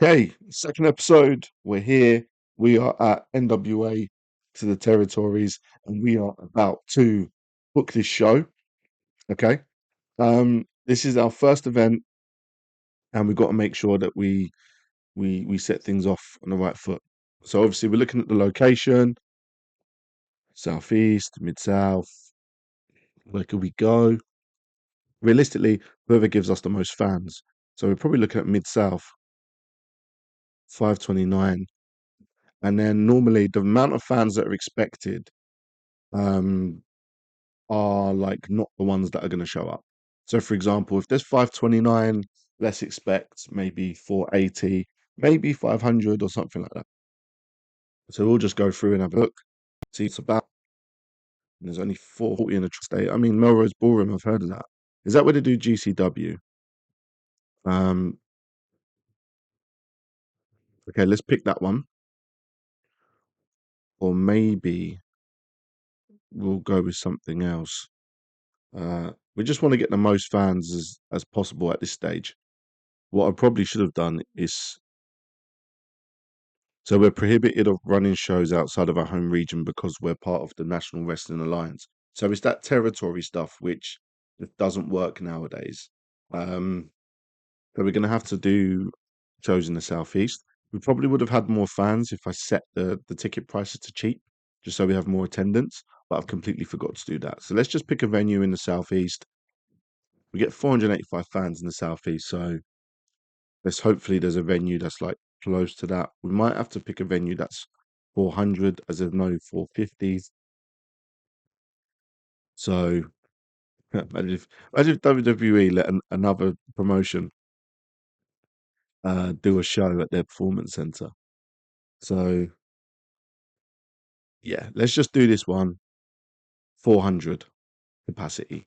Okay, second episode. We're here. We are at NWA to the territories, and we are about to book this show. Okay. This is our first event, and we've got to make sure that we set things off on the right foot. So obviously we're looking at the location, southeast, mid south. Where could we go? Realistically, whoever gives us the most fans. So we're probably looking at mid south, 529. And then normally the amount of fans that are expected um, are like not the ones that are going to show up. So, for example, if there's 529, let's expect maybe 480, maybe 500 or something like that. So we'll just go through and have a look, see what's about. And there's only 440 in the state. I mean, Melrose Ballroom, I've heard of that. Is that where they do GCW? Um, okay, let's pick that one. Or maybe we'll go with something else. We just want to get the most fans as possible at this stage. What I probably should have done is so we're prohibited of running shows outside of our home region because we're part of the National Wrestling Alliance. So it's that territory stuff which just doesn't work nowadays. Um, so we're going to have to do shows in the southeast. We probably would have had more fans if I set the ticket prices to cheap, just so we have more attendance. But I've completely forgot to do that. So let's just pick a venue in the southeast. We get 485 fans in the southeast, so hopefully there's a venue that's like close to that. We might have to pick a venue that's 400 as there's no 450s. So imagine if WWE let another promotion do a show at their performance center. So yeah, let's just do this one. 400 capacity.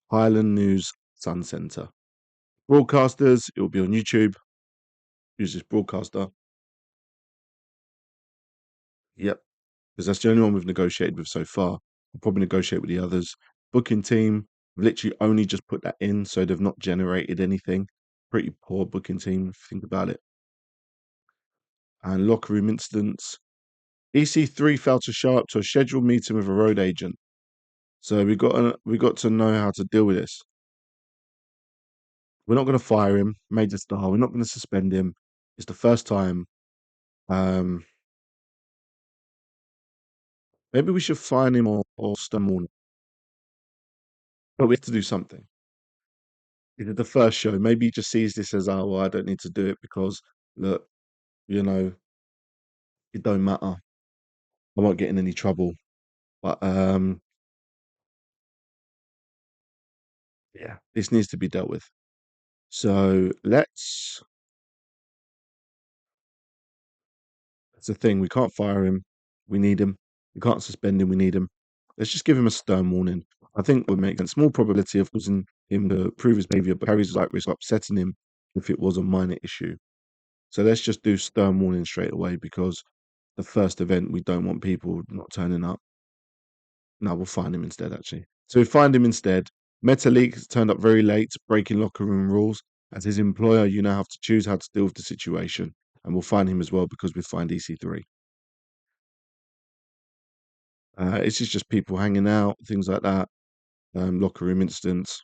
Highland News Sun Center. Broadcasters, it will be on YouTube. Use this broadcaster. Yep, because that's the only one we've negotiated with so far. We'll probably negotiate with the others. Booking team, we've literally only just put that in, so they've not generated anything. Pretty poor booking team, if you think about it. And locker room incidents. EC3 failed to show up to a scheduled meeting with a road agent. So we got to know how to deal with this. We're not going to fire him, major star. We're not going to suspend him. It's the first time. Um, maybe we should fine him or stun warn him. But we have to do something. He did the first show. Maybe he just sees this as, oh, well, I don't need to do it because, look, you know, it don't matter. I won't get in any trouble. But yeah, this needs to be dealt with. So that's the thing. We can't fire him. We need him. We can't suspend him. We need him. Let's just give him a stern warning. I think would make a small probability of causing him to prove his behavior, but carries like risk of upsetting him if it was a minor issue. So let's just do stern warning straight away because the first event we don't want people not turning up. No, we'll find him instead, actually. So we find him instead. Metalik has turned up very late, breaking locker room rules. As his employer, you now have to choose how to deal with the situation. And we'll find him as well because we find EC3. It's just people hanging out, things like that, locker room incidents.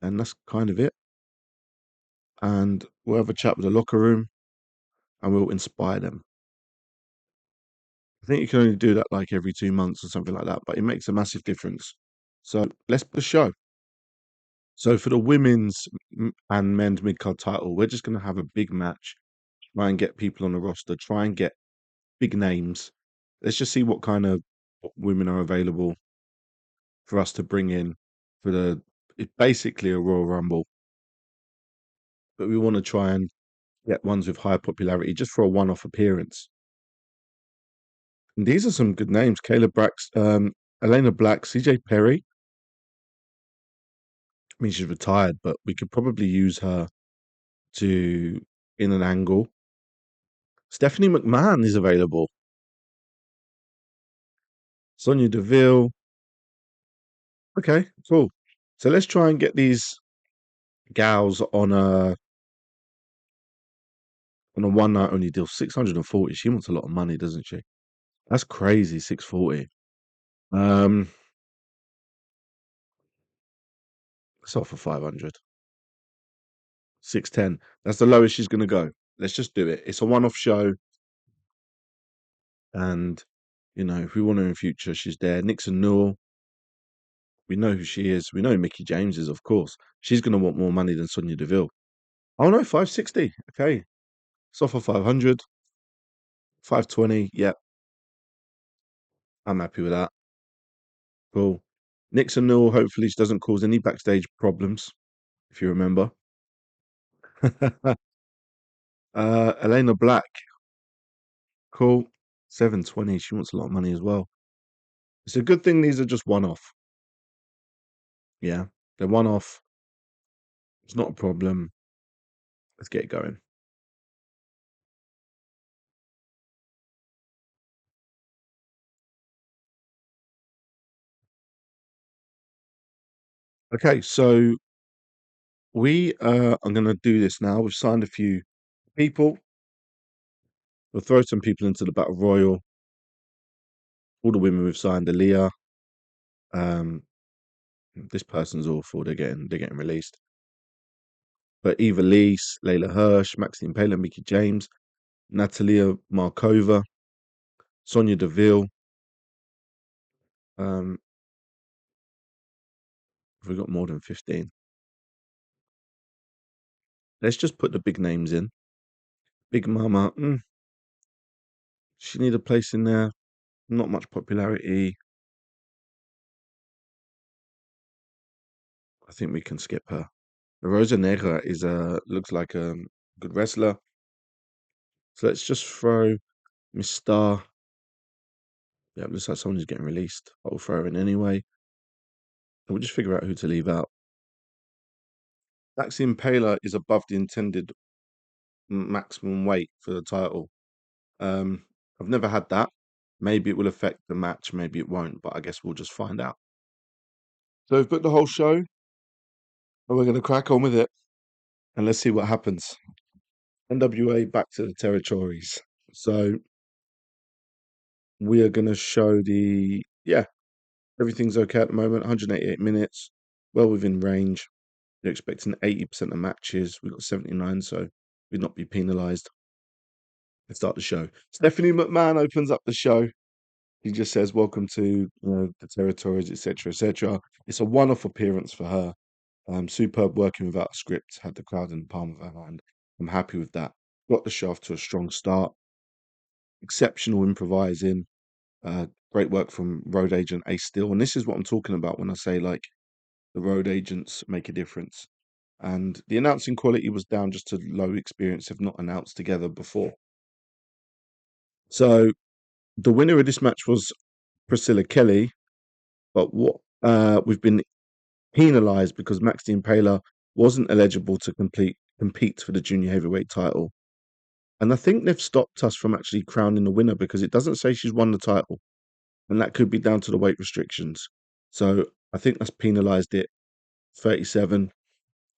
And that's kind of it. And we'll have a chat with the locker room and we'll inspire them. I think you can only do that like every 2 months or something like that, but it makes a massive difference. So let's put the show. So for the women's and men's mid-card title, we're just going to have a big match, try and get people on the roster, try and get big names. Let's just see what kind of women are available for us to bring in for it's basically a Royal Rumble, but we want to try and get ones with high popularity just for a one-off appearance. And these are some good names: Elena Black, CJ Perry. I mean, she's retired, but we could probably use her to in an angle. Stephanie McMahon is available. Sonya Deville. Okay, cool. So let's try and get these gals on on a one night only deal, 640. She wants a lot of money, doesn't she? That's crazy, 640. Um, let's offer 500. 610. That's the lowest she's gonna go. Let's just do it. It's a one-off show, and if we want her in future, she's there. Nixon Newell, we know who she is. We know who Mickey James is, of course. She's gonna want more money than Sonia Deville. Oh no, 560. Okay. Let's offer 500. 520. Yep, I'm happy with that. Cool. Nixon Newell, hopefully she doesn't cause any backstage problems, if you remember. Elena Black, cool. 720. She wants a lot of money as well. It's a good thing these are just one off. Yeah, they're one off. It's not a problem. Let's get it going. Okay, so we are going to do this now. We've signed a few people. We'll throw some people into the Battle Royal. All the women we've signed, Aaliyah. Um, this person's awful. They're getting released. But Eva Lise, Layla Hirsch, Maxine Paler, Mickey James, Natalia Markova, Sonia Deville. Um, we've got more than 15. Let's just put the big names in. Big Mama, she need a place in there. Not much popularity. I think we can skip her. Rosa Negra looks like a good wrestler. So let's just throw Miss Star. Yeah, looks like someone who's getting released. I'll throw her in anyway. And we'll just figure out who to leave out. Maxine Paler is above the intended maximum weight for the title. I've never had that. Maybe it will affect the match, maybe it won't, but I guess we'll just find out. So we've booked the whole show, and we're going to crack on with it, and let's see what happens. NWA back to the territories. So we are going to show everything's okay at the moment. 188 minutes, well within range. You're expecting 80% of matches. We've got 79, so we'd not be penalised. Let's start the show. Stephanie McMahon opens up the show. He just says, "Welcome to the territories, etc., etc." It's a one-off appearance for her. Superb working without a script. Had the crowd in the palm of her hand. I'm happy with that. Got the show off to a strong start. Exceptional improvising. Great work from road agent Ace Steel. And this is what I'm talking about when I say like the road agents make a difference. And the announcing quality was down just to low experience, if not announced together before. So the winner of this match was Priscilla Kelly, but what we've been penalised because Maxine Paler wasn't eligible to compete for the junior heavyweight title. And I think they've stopped us from actually crowning the winner because it doesn't say she's won the title. And that could be down to the weight restrictions. So I think that's penalised it. 37.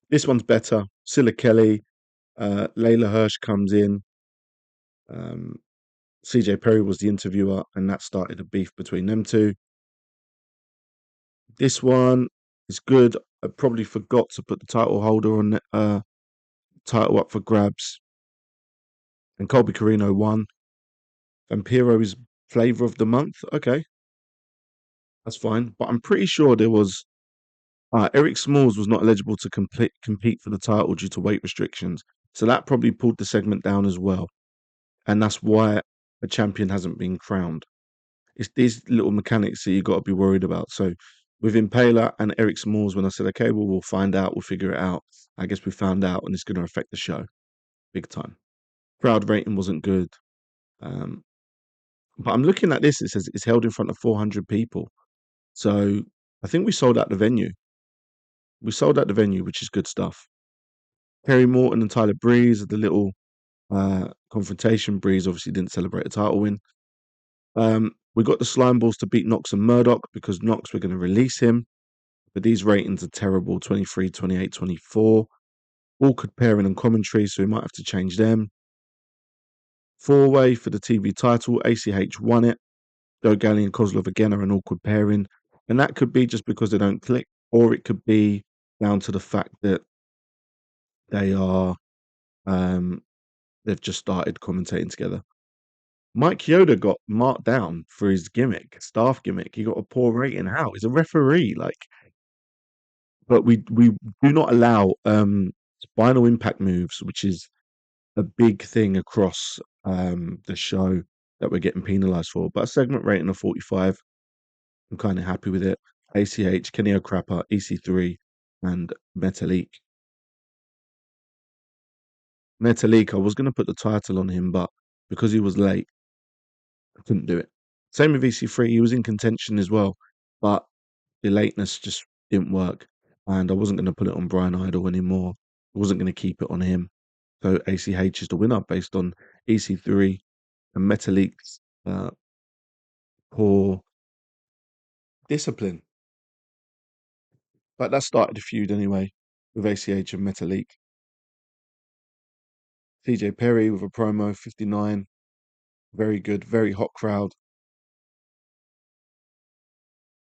This one's better. Scylla Kelly, Layla Hirsch comes in. CJ Perry was the interviewer, and that started a beef between them two. This one is good. I probably forgot to put the title holder on the title up for grabs. And Colby Carino won. Vampiro is flavor of the month. Okay, that's fine. But I'm pretty sure there was Eric Smalls was not eligible to compete for the title due to weight restrictions. So that probably pulled the segment down as well. And that's why a champion hasn't been crowned. It's these little mechanics that you got to be worried about. So with Impaler and Eric Smalls, when I said, okay, well, we'll find out, we'll figure it out. I guess we found out, and it's going to affect the show big time. Crowd rating wasn't good. Um, but I'm looking at this, it says it's held in front of 400 people. So I think we sold out the venue. We sold out the venue, which is good stuff. Perry Morton and Tyler Breeze, the little confrontation. Breeze obviously didn't celebrate a title win. We got the Slime Balls to beat Knox and Murdoch because Knox, we're going to release him. But these ratings are terrible, 23, 28, 24. All could pair in on commentary, so we might have to change them. Four-way for the TV title. ACH won it. Dogali and Kozlov again are an awkward pairing. And that could be just because they don't click, or it could be down to the fact that they are um, they've just started commentating together. Mike Yoda got marked down for his gimmick, staff gimmick. He got a poor rating. How? He's a referee, like. But we do not allow spinal impact moves, which is a big thing across the show that we're getting penalised for. But a segment rating of 45, I'm kind of happy with it. ACH, Kenny O'Crapper, EC3, and Metalik. Metalik, I was going to put the title on him, but because he was late, I couldn't do it. Same with EC3, he was in contention as well, but the lateness just didn't work. And I wasn't going to put it on Brian Idol anymore. I wasn't going to keep it on him. So ACH is the winner based on EC3 and Metalik's poor discipline. But that started a feud anyway with ACH and Metalik. TJ Perry with a promo, 59. Very good, very hot crowd.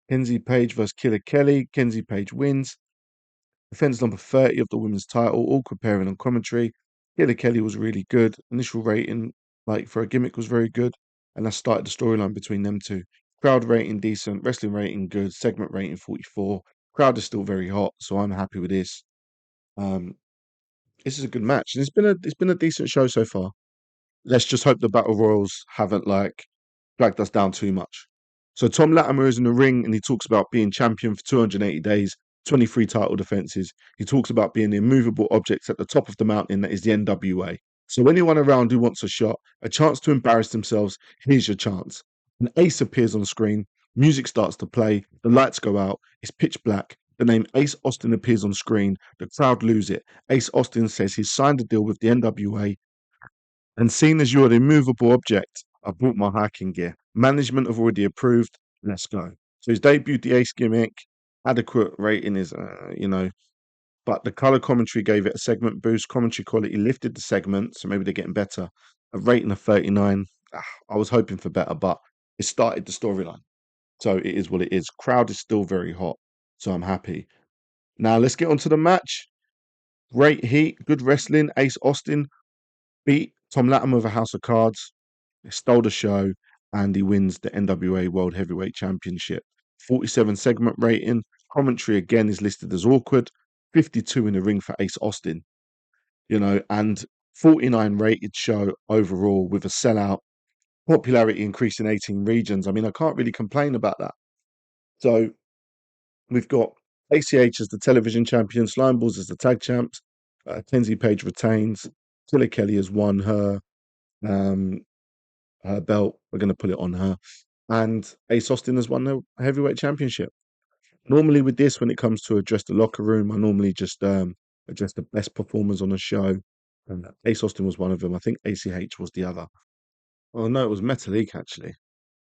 Kenzie Page versus Killer Kelly. Kenzie Page wins. Defends number 30 of the women's title, all comparing on commentary. Killer Kelly was really good. Initial rating, like for a gimmick, was very good. And that started the storyline between them two. Crowd rating decent, wrestling rating good, segment rating 44. Crowd is still very hot, so I'm happy with this. This is a good match. And it's been a decent show so far. Let's just hope the battle royals haven't like dragged us down too much. So Tom Latimer is in the ring and he talks about being champion for 280 days, 23 title defenses. He talks about being the immovable objects at the top of the mountain that is the NWA. So anyone around who wants a shot, a chance to embarrass themselves, here's your chance. An ace appears on screen, music starts to play, the lights go out, it's pitch black. The name Ace Austin appears on screen, the crowd lose it. Ace Austin says he's signed a deal with the NWA, and seen as you're the immovable object, I brought my hiking gear. Management have already approved. Let's go. So he's debuted the Ace gimmick. Adequate rating is, but the color commentary gave it a segment boost. Commentary quality lifted the segment, so maybe they're getting better. A rating of 39. I was hoping for better, but it started the storyline. So it is what it is. Crowd is still very hot, so I'm happy. Now let's get on to the match. Great heat, good wrestling. Ace Austin beat Tom Latimer with a house of cards. He stole the show and he wins the NWA World Heavyweight Championship. 47 segment rating. Commentary again is listed as awkward. 52 in the ring for Ace Austin, and 49 rated show overall with a sellout. Popularity increased in 18 regions. I mean, I can't really complain about that. So we've got ACH as the television champion, Slime Balls as the tag champs. Kenzie Page retains. Killer Kelly has won um, her belt. We're going to put it on her. And Ace Austin has won the heavyweight championship. Normally with this, when it comes to address the locker room, I normally just address the best performers on the show. And Ace Austin was one of them. I think ACH was the other. Oh no, it was Metalik actually.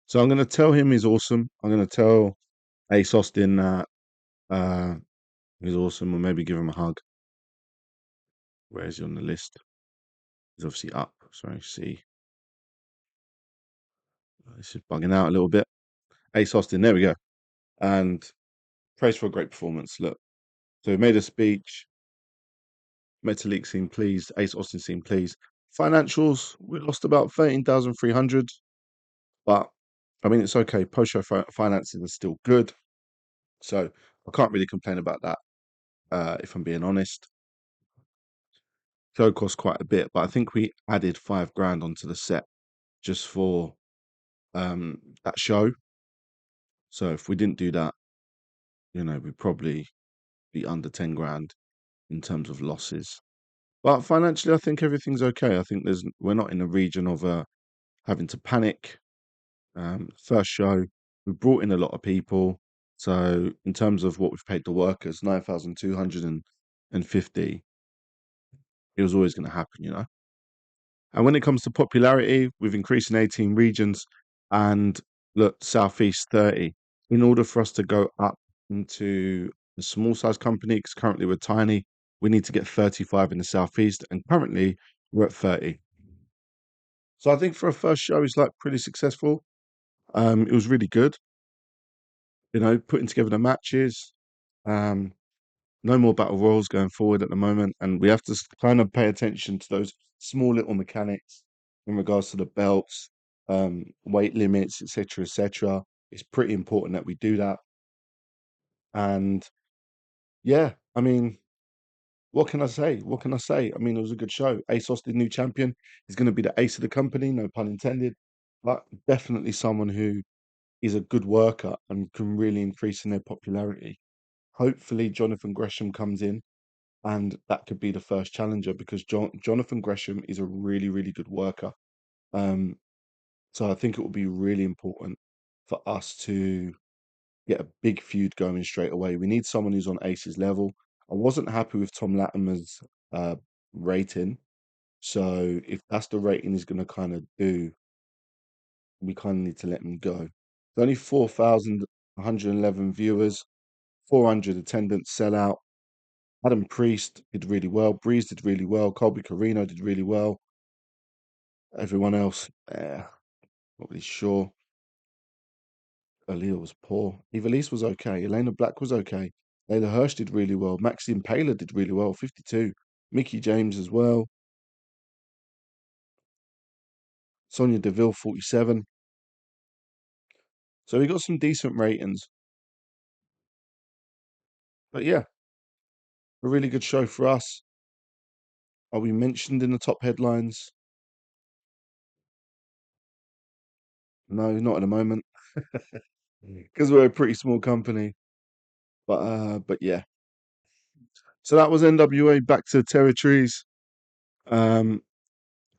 So I'm going to tell him he's awesome. I'm going to tell Ace Austin that he's awesome, or maybe give him a hug. Where is he on the list? He's obviously up. Sorry, see. This is bugging out a little bit. Ace Austin, there we go. And praise for a great performance. Look, so he made a speech. Metalik seemed pleased. Ace Austin seemed pleased. Financials, we lost about 13,300, but I mean, it's okay. Post-show finances are still good. So I can't really complain about that, if I'm being honest. Show cost quite a bit, but I think we added $5,000 onto the set just for that show. So if we didn't do that, we'd probably be under 10 grand in terms of losses. But financially, I think everything's okay. I think we're not in a region of having to panic. First show, we brought in a lot of people. So in terms of what we've paid the workers, 9,250, it was always going to happen. And when it comes to popularity, we've increased in 18 regions and look, Southeast 30. In order for us to go up into a small size company, because currently we're tiny, we need to get 35 in the Southeast, and currently we're at 30. So I think for a first show, it's like pretty successful. It was really good, putting together the matches. Um, no more battle royals going forward at the moment, and we have to kind of pay attention to those small little mechanics in regards to the belts, weight limits, etc., etc. It's pretty important that we do that. And yeah, I mean, what can I say? What can I say? I mean, it was a good show. ASOS, the new champion, is going to be the ace of the company, no pun intended, but definitely someone who is a good worker and can really increase in their popularity. Hopefully, Jonathan Gresham comes in and that could be the first challenger because Jonathan Gresham is a really, really good worker. Um, so I think it will be really important for us to get a big feud going straight away. We need someone who's on Ace's level. I wasn't happy with Tom Latimer's uh, rating, so if that's the rating he's going to kind of do, we kind of need to let him go. There's only 4,111 viewers, 400 attendance sellout. Adam Priest did really well. Breeze did really well. Colby Carino did really well. Everyone else, not really sure. Aaliyah was poor. Evilise was okay. Elena Black was okay. Layla Hirsch did really well. Maxine Paler did really well, 52. Mickey James as well. Sonia Deville, 47. So we got some decent ratings. But yeah, a really good show for us. Are we mentioned in the top headlines? No, not at the moment. Because we're a pretty small company. But yeah. So that was NWA back to territories. Um,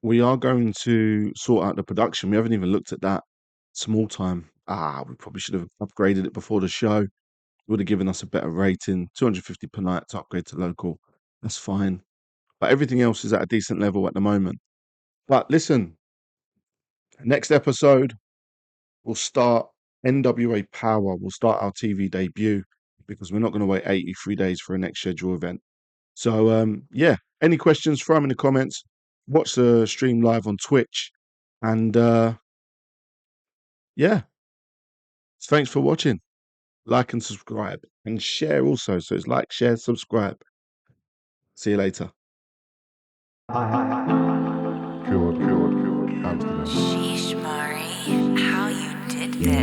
we are going to sort out the production. We haven't even looked at that. Small time. We probably should have upgraded it before the show. It would have given us a better rating. 250 per night to upgrade to local. That's fine. But everything else is at a decent level at the moment. But listen, next episode, we'll start NWA Power. We'll start our TV debut because we're not going to wait 83 days for a next schedule event. So, yeah, any questions, throw them in the comments. Watch the stream live on Twitch. And yeah, thanks for watching. Like and subscribe and share also. So it's like, share, subscribe. See you later. Cool. Amsterdam. Sheesh, Mari, how you did this.